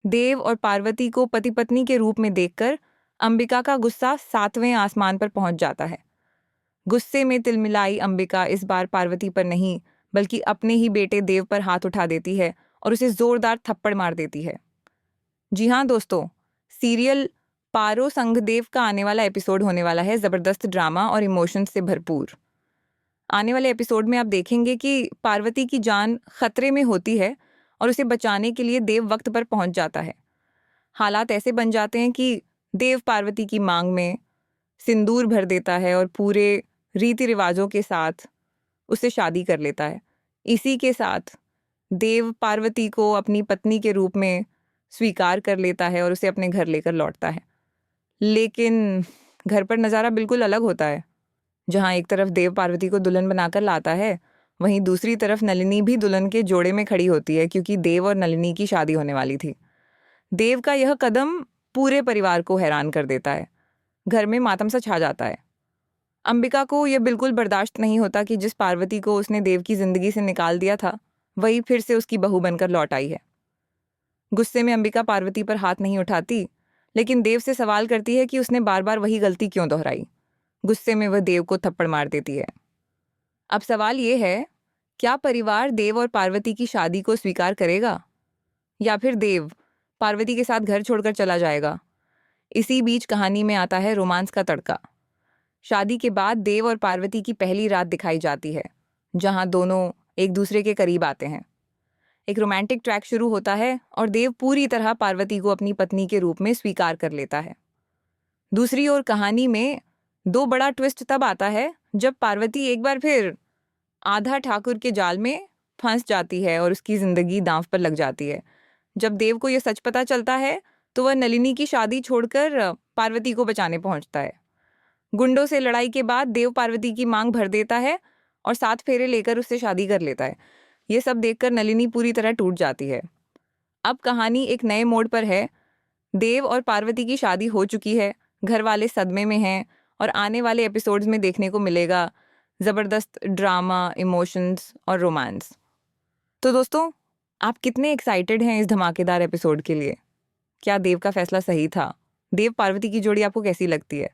देव और पार्वती को पति पत्नी के रूप में देखकर अंबिका का गुस्सा 7वें आसमान पर पहुंच जाता है। गुस्से में तिलमिलाई अंबिका इस बार पार्वती पर नहीं बल्कि अपने ही बेटे देव पर हाथ उठा देती है और उसे जोरदार थप्पड़ मार देती है। जी हाँ दोस्तों, सीरियल पारो संघदेव का आने वाला एपिसोड होने वाला है जबरदस्त ड्रामा और इमोशंस से भरपूर। आने वाले एपिसोड में आप देखेंगे कि पार्वती की जान खतरे में होती है और उसे बचाने के लिए देव वक्त पर पहुंच जाता है। हालात ऐसे बन जाते हैं कि देव पार्वती की मांग में सिंदूर भर देता है और पूरे रीति रिवाजों के साथ उससे शादी कर लेता है। इसी के साथ देव पार्वती को अपनी पत्नी के रूप में स्वीकार कर लेता है और उसे अपने घर लेकर लौटता है। लेकिन घर पर नज़ारा बिल्कुल अलग होता है। जहाँ एक तरफ देव पार्वती को दुल्हन बनाकर लाता है, वहीं दूसरी तरफ नलिनी भी दुल्हन के जोड़े में खड़ी होती है, क्योंकि देव और नलिनी की शादी होने वाली थी। देव का यह कदम पूरे परिवार को हैरान कर देता है। घर में मातम सा छा जाता है। अंबिका को यह बिल्कुल बर्दाश्त नहीं होता कि जिस पार्वती को उसने देव की जिंदगी से निकाल दिया था, वही फिर से उसकी बहू बनकर लौट आई है। गुस्से में अंबिका पार्वती पर हाथ नहीं उठाती, लेकिन देव से सवाल करती है कि उसने बार बार वही गलती क्यों दोहराई। गुस्से में वह देव को थप्पड़ मार देती है। अब सवाल ये है, क्या परिवार देव और पार्वती की शादी को स्वीकार करेगा या फिर देव पार्वती के साथ घर छोड़कर चला जाएगा? इसी बीच कहानी में आता है रोमांस का तड़का। शादी के बाद देव और पार्वती की पहली रात दिखाई जाती है, जहां दोनों एक दूसरे के करीब आते हैं। एक रोमांटिक ट्रैक शुरू होता है और देव पूरी तरह पार्वती को अपनी पत्नी के रूप में स्वीकार कर लेता है। दूसरी ओर कहानी में दो बड़ा ट्विस्ट तब आता है जब पार्वती एक बार फिर आधा ठाकुर के जाल में फंस जाती है और उसकी जिंदगी दांव पर लग जाती है। जब देव को यह सच पता चलता है तो वह नलिनी की शादी छोड़कर पार्वती को बचाने पहुंचता है। गुंडों से लड़ाई के बाद देव पार्वती की मांग भर देता है और 7 फेरे लेकर उससे शादी कर लेता है। ये सब देखकर नलिनी पूरी तरह टूट जाती है। अब कहानी एक नए मोड़ पर है। देव और पार्वती की शादी हो चुकी है, घर वाले सदमे में हैं और आने वाले एपिसोड्स में देखने को मिलेगा ज़बरदस्त ड्रामा, इमोशंस और रोमांस। तो दोस्तों, आप कितने एक्साइटेड हैं इस धमाकेदार एपिसोड के लिए? क्या देव का फैसला सही था? देव पार्वती की जोड़ी आपको कैसी लगती है?